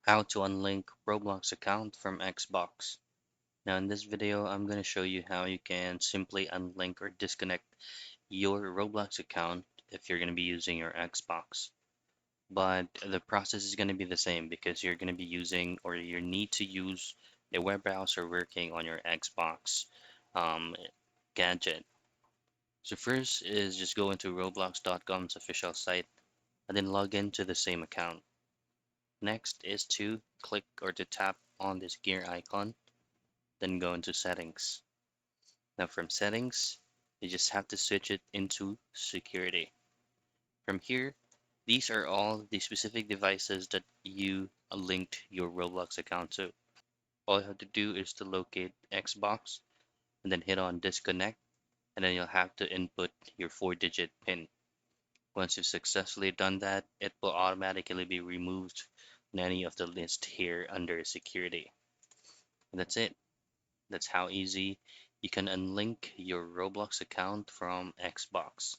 How to unlink Roblox account from Xbox. Now in this video, I'm going to show you how you can simply unlink or disconnect your Roblox account if you're going to be using your Xbox. But the process is going to be the same because you're going to be using or you need to use a web browser working on your Xbox um, gadget. So first is just go into roblox.com's official site and then log into the same account. Next is to click or to tap on this gear icon, then go into settings. Now from settings, you just have to switch it into security. From here, these are all the specific devices that you linked your Roblox account to. All you have to do is to locate Xbox and then hit on disconnect, and then you'll have to input your 4-digit PIN. Once you've successfully done that, it will automatically be removed in any of the list here under security. And that's it. That's how easy you can unlink your Roblox account from Xbox.